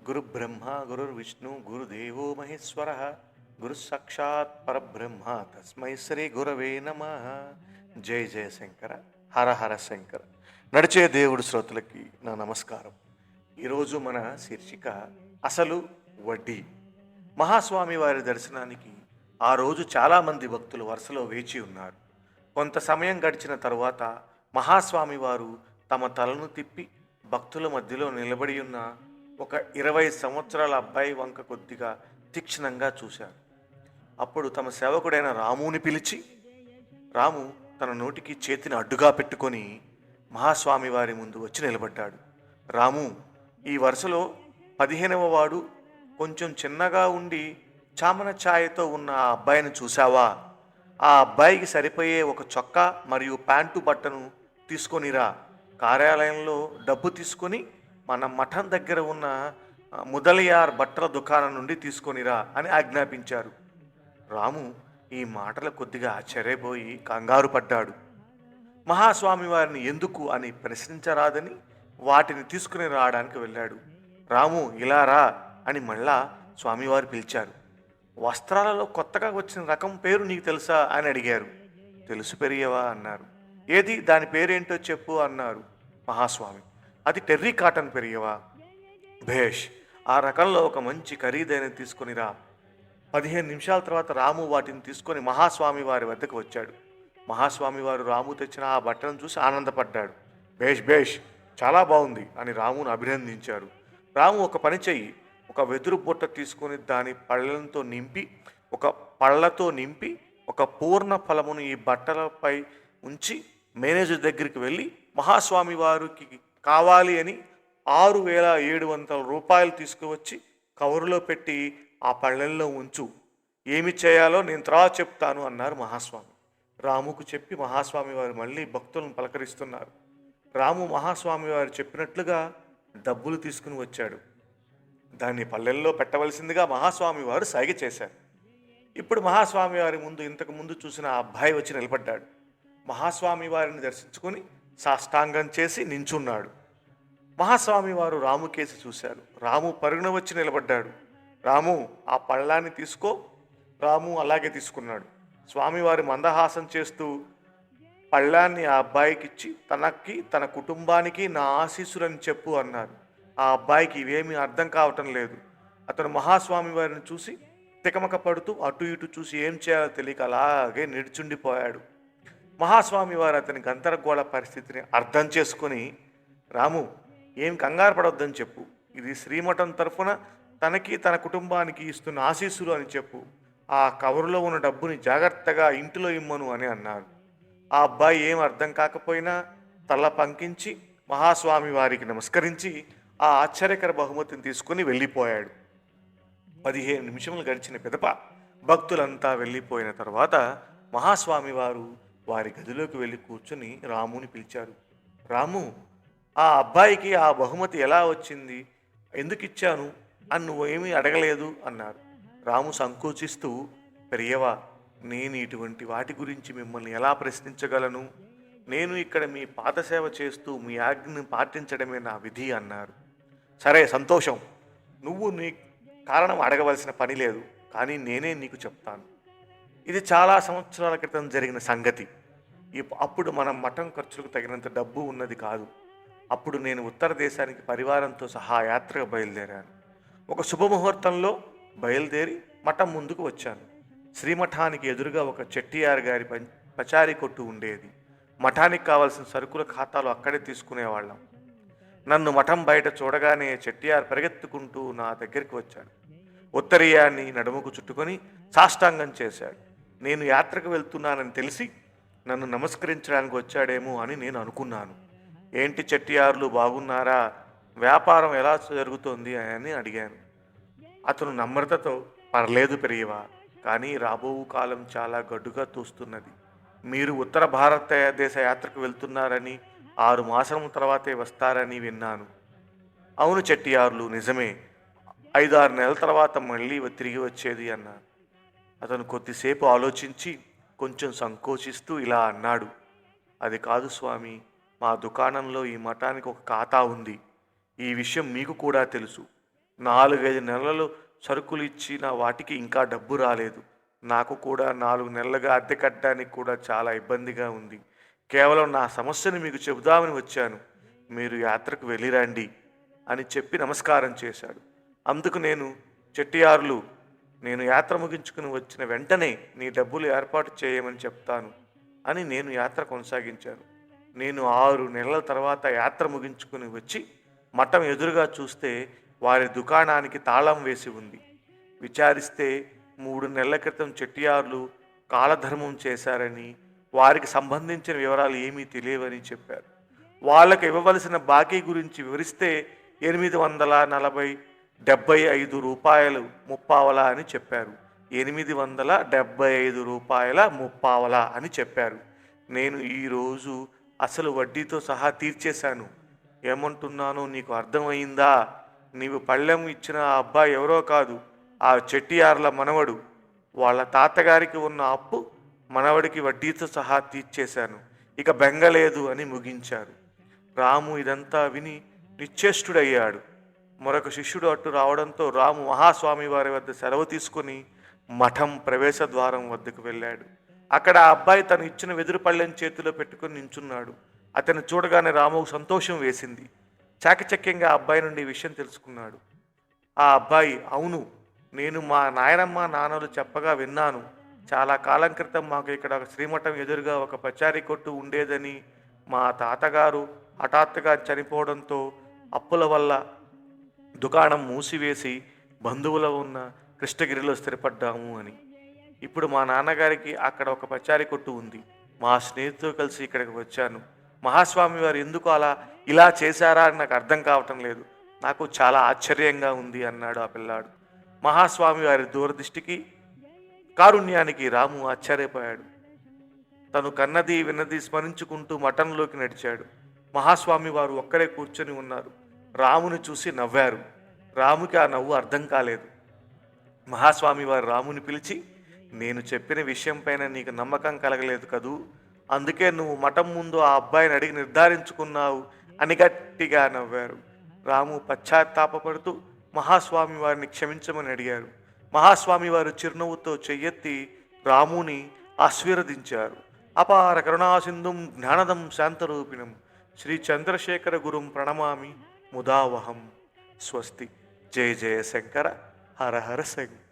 గురు బ్రహ్మ గురుర్విష్ణు గురుదేవో మహేశ్వర గురు సాక్షాత్ పరబ్రహ్మ తస్మై శ్రీ గురవే నమ. జై జయ శంకర, హర హర శంకర. నడిచే దేవుడు శ్రోతలకి నా నమస్కారం. ఈరోజు మన శీర్షిక అసలు వడ్డీ. మహాస్వామి వారి దర్శనానికి ఆ రోజు చాలామంది భక్తులు వరుసలో వేచి ఉన్నారు. కొంత సమయం గడిచిన తరువాత మహాస్వామి వారు తమ తలను తిప్పి భక్తుల మధ్యలో నిలబడి ఉన్న ఒక 20 సంవత్సరాల అబ్బాయి వంక కొద్దిగా తీక్షణంగా చూశారు. అప్పుడు తమ సేవకుడైన రాముని పిలిచి, రాము తన నోటికి చేతిని అడ్డుగా పెట్టుకొని మహాస్వామి వారి ముందు వచ్చి నిలబడ్డాడు. రాము, ఈ వరుసలో 15వ వాడు కొంచెం చిన్నగా ఉండి చామన ఛాయతో ఉన్న ఆ అబ్బాయిని చూశావా? ఆ అబ్బాయికి సరిపోయే ఒక చొక్కా మరియు ప్యాంటు బట్టను తీసుకొనిరా. కార్యాలయంలో డబ్బు తీసుకొని మన మఠం దగ్గర ఉన్న ముదలియార్ బట్టల దుకాణం నుండి తీసుకొనిరా అని ఆజ్ఞాపించారు. రాము ఈ మాటలు కొద్దిగా ఆశ్చర్యపోయి కంగారు పడ్డాడు. మహాస్వామి వారిని ఎందుకు అని ప్రశ్నించరాదని వాటిని తీసుకుని రావడానికి వెళ్ళాడు. రాము, ఇలా రా అని మళ్ళా స్వామివారు పిలిచారు. వస్త్రాలలో కొత్తగా వచ్చిన రకం పేరు నీకు తెలుసా అని అడిగారు. తెలుసు పెరియవా అన్నారు. ఏది, దాని పేరేంటో చెప్పు అన్నారు మహాస్వామి. అది టెర్రీ కాటన్ పెరియవా. భేష్, ఆ రకంలో ఒక మంచి ఖరీదైన తీసుకొనిరా. 15 నిమిషాల తర్వాత రాము వాటిని తీసుకొని మహాస్వామి వారి వద్దకు వచ్చాడు. మహాస్వామి వారు రాము తెచ్చిన ఆ బట్టను చూసి ఆనందపడ్డాడు. భేష్ భేష్, చాలా బాగుంది అని రామును అభినందించారు. రాము, ఒక పని చెయ్యి, ఒక వెదురు బుట్ట తీసుకొని దాని పళ్ళతో నింపి ఒక పూర్ణ ఫలమును ఈ బట్టలపై ఉంచి మేనేజర్ దగ్గరికి వెళ్ళి మహాస్వామి వారికి కావాలి అని 6,700 రూపాయలు తీసుకువచ్చి కవరులో పెట్టి ఆ పళ్ళెల్లో ఉంచు. ఏమి చేయాలో నేను తర్వాత చెప్తాను అన్నారు మహాస్వామి. రాముకు చెప్పి మహాస్వామి వారు మళ్ళీ భక్తులను పలకరిస్తున్నారు. రాము మహాస్వామి వారు చెప్పినట్లుగా డబ్బులు తీసుకుని వచ్చాడు. దాన్ని పళ్ళెల్లో పెట్టవలసిందిగా మహాస్వామి వారు సైగ చేశారు. ఇప్పుడు మహాస్వామి వారి ముందు ఇంతకు ముందు చూసిన ఆ అబ్బాయి వచ్చి నిలబడ్డాడు. మహాస్వామి వారిని దర్శించుకొని సాష్టాంగం చేసి నించున్నాడు. మహాస్వామి వారు రాము కేసి చూశారు. రాము పరుగున వచ్చి నిలబడ్డాడు. రాము, ఆ పళ్ళాన్ని తీసుకో. రాము అలాగే తీసుకున్నాడు. స్వామివారి మందహాసం చేస్తూ పళ్ళాన్ని ఆ అబ్బాయికిచ్చి తనకి తన కుటుంబానికి నా ఆశీస్సులని చెప్పు అన్నారు. ఆ అబ్బాయికి ఇవేమీ అర్థం కావటం లేదు. అతను మహాస్వామి వారిని చూసి తికమక పడుతూ అటు ఇటు చూసి ఏం చేయాలో తెలియక అలాగే నిడిచుండిపోయాడు. మహాస్వామి వారు అతని గందరగోళ పరిస్థితిని అర్థం చేసుకొని, రాము, ఏం కంగారు పడొద్దని చెప్పు. ఇది శ్రీమఠం తరఫున తనకి తన కుటుంబానికి ఇస్తున్న ఆశీస్సులు అని చెప్పు. ఆ కవరులో ఉన్న డబ్బుని జాగ్రత్తగా ఇంటిలో ఇమ్మను అని అన్నారు. ఆ అబ్బాయి ఏం అర్థం కాకపోయినా తల పంకించి మహాస్వామి వారికి నమస్కరించి ఆ ఆశ్చర్యకర బహుమతిని తీసుకుని వెళ్ళిపోయాడు. 15 నిమిషములు గడిచిన పిదప భక్తులంతా వెళ్ళిపోయిన తర్వాత మహాస్వామి వారు వారి గదిలోకి వెళ్ళి కూర్చుని రాముని పిలిచారు. రాము, ఆ అబ్బాయికి ఆ బహుమతి ఎలా వచ్చింది, ఎందుకు ఇచ్చాను అని నువ్వేమీ అడగలేదు అన్నారు. రాము సంకోచిస్తూ, పెరియవా, నేను ఇటువంటి వాటి గురించి మిమ్మల్ని ఎలా ప్రశ్నించగలను? నేను ఇక్కడ మీ పాదసేవ చేస్తూ మీ ఆజ్ఞను పాటించడమే నా విధి అన్నారు. సరే, సంతోషం. నువ్వు నీ కారణం అడగవలసిన పని లేదు, కానీ నేనే నీకు చెప్తాను. ఇది చాలా సంవత్సరాల క్రితం జరిగిన సంగతి. అప్పుడు మనం మఠం ఖర్చులకు తగినంత డబ్బు ఉన్నది కాదు. అప్పుడు నేను ఉత్తర దేశానికి పరివారంతో సహా యాత్రగా బయలుదేరాను. ఒక శుభముహూర్తంలో బయలుదేరి మఠం ముందుకు వచ్చాను. శ్రీమఠానికి ఎదురుగా ఒక చెట్టియార్ గారి పచారీ కొట్టు ఉండేది. మఠానికి కావాల్సిన సరుకుల ఖాతాలు అక్కడే తీసుకునేవాళ్ళం. నన్ను మఠం బయట చూడగానే చెట్టియార్ పరిగెత్తుకుంటూ నా దగ్గరికి వచ్చాడు. ఉత్తరీయాన్ని నడుముకు చుట్టుకొని సాష్టాంగం చేశాడు. నేను యాత్రకు వెళ్తున్నానని తెలిసి నన్ను నమస్కరించడానికి వచ్చాడేమో అని నేను అనుకున్నాను. ఏంటి చెట్టియార్లు, బాగున్నారా? వ్యాపారం ఎలా జరుగుతోంది అని అడిగాను. అతను నమ్రతతో, పర్లేదు పెరియవా, కానీ రాబో కాలం చాలా గడ్డుగా తోస్తున్నది. మీరు ఉత్తర భారతదేశ యాత్రకు వెళ్తున్నారని, 6 మాసాల తర్వాతే వస్తారని విన్నాను. అవును చెట్టియార్లు, నిజమే. 5-6 నెలల తర్వాత మళ్ళీ తిరిగి వచ్చేది అన్నారు. అతను కొద్దిసేపు ఆలోచించి కొంచెం సంకోచిస్తూ ఇలా అన్నాడు. అది కాదు స్వామి, మా దుకాణంలో ఈ మఠానికి ఒక ఖాతా ఉంది. ఈ విషయం మీకు కూడా తెలుసు. 4-5 నెలలు సరుకులు ఇచ్చిన వాటికి ఇంకా డబ్బు రాలేదు. నాకు కూడా 4 నెలలుగా అద్దె కట్టడానికి కూడా చాలా ఇబ్బందిగా ఉంది. కేవలం నా సమస్యను మీకు చెబుదామని వచ్చాను. మీరు యాత్రకు వెళ్ళిరండి అని చెప్పి నమస్కారం చేశాడు. అందుకు నేను, చెట్టియార్లు, నేను యాత్ర ముగించుకుని వచ్చిన వెంటనే నీ డబ్బులు ఏర్పాటు చేయమని చెప్తాను అని నేను యాత్ర కొనసాగించాను. నేను 6 నెలల తర్వాత యాత్ర ముగించుకుని వచ్చి మఠం ఎదురుగా చూస్తే వారి దుకాణానికి తాళం వేసి ఉంది. విచారిస్తే 3 నెలల క్రితం చెట్టియార్లు కాలధర్మం చేశారని, వారికి సంబంధించిన వివరాలు ఏమీ తెలియవని చెప్పారు. వాళ్ళకు ఇవ్వవలసిన బాకీ గురించి వివరిస్తే 875 రూపాయలు ముప్పావలా అని చెప్పారు. 875 రూపాయల ముప్పావలా అని చెప్పారు. నేను ఈరోజు అసలు వడ్డీతో సహా తీర్చేశాను. ఏమంటున్నానో నీకు అర్థమైందా? నీవు పళ్ళెం ఇచ్చిన ఆ అబ్బాయి ఎవరో కాదు, ఆ చెట్టియార్ల మనవడు. వాళ్ళ తాతగారికి ఉన్న అప్పు మనవడికి వడ్డీతో సహా తీర్చేశాను. ఇక బెంగలేదు అని ముగించారు. రాము ఇదంతా విని నిశ్చేష్టుడయ్యాడు. మరొక శిష్యుడు అట్టు రావడంతో రాము మహాస్వామి వారి వద్ద సెలవు తీసుకుని మఠం ప్రవేశ ద్వారం వద్దకు వెళ్ళాడు. అక్కడ ఆ అబ్బాయి తను ఇచ్చిన వెదురు పళ్ళెం చేతిలో పెట్టుకుని నించున్నాడు. అతను చూడగానే రాముకు సంతోషం వేసింది. చాకచక్యంగా ఆ అబ్బాయి నుండి ఈ విషయం తెలుసుకున్నాడు. ఆ అబ్బాయి, అవును, నేను మా నాయనమ్మ నాన్నలు చెప్పగా విన్నాను. చాలా కాలం క్రితం మాకు ఇక్కడ శ్రీమఠం ఎదురుగా ఒక పచారీ కొట్టు ఉండేదని, మా తాతగారు హఠాత్తుగా చనిపోవడంతో అప్పుల వల్ల దుకాణం మూసివేసి బంధువుల ఉన్న కృష్ణగిరిలో స్థిరపడ్డాము అని. ఇప్పుడు మా నాన్నగారికి అక్కడ ఒక పచారీ కొట్టు ఉంది. మా స్నేహితుతో కలిసి ఇక్కడికి వచ్చాను. మహాస్వామి వారు ఎందుకు ఇలా చేశారా అని నాకు అర్థం కావటం లేదు. నాకు చాలా ఆశ్చర్యంగా ఉంది అన్నాడు ఆ పిల్లాడు. మహాస్వామి వారి దూరదృష్టికి, కారుణ్యానికి రాము ఆశ్చర్యపోయాడు. తను కన్నది విన్నది స్మరించుకుంటూ మఠంలోకి నడిచాడు. మహాస్వామి వారు ఒక్కరే కూర్చొని ఉన్నారు. రాముని చూసి నవ్వారు. రాముకి ఆ నవ్వు అర్థం కాలేదు. మహాస్వామి వారు రాముని పిలిచి, నేను చెప్పిన విషయం పైన నీకు నమ్మకం కలగలేదు కదూ, అందుకే నువ్వు మఠం ముందు ఆ అబ్బాయిని అడిగి నిర్ధారించుకున్నావు అని గట్టిగా నవ్వారు. రాము పశ్చాత్తాపడుతూ మహాస్వామి వారిని క్షమించమని అడిగారు. మహాస్వామి వారు చిరునవ్వుతో చెయ్యెత్తి రాముని ఆశీర్వదించారు. అపార కరుణాసింధుం జ్ఞానదం శాంతరూపిణం శ్రీ చంద్రశేఖర గురుం ప్రణమామి ముదావహం. స్వస్తి. జయ జయ శంకర. హర హర శంకర.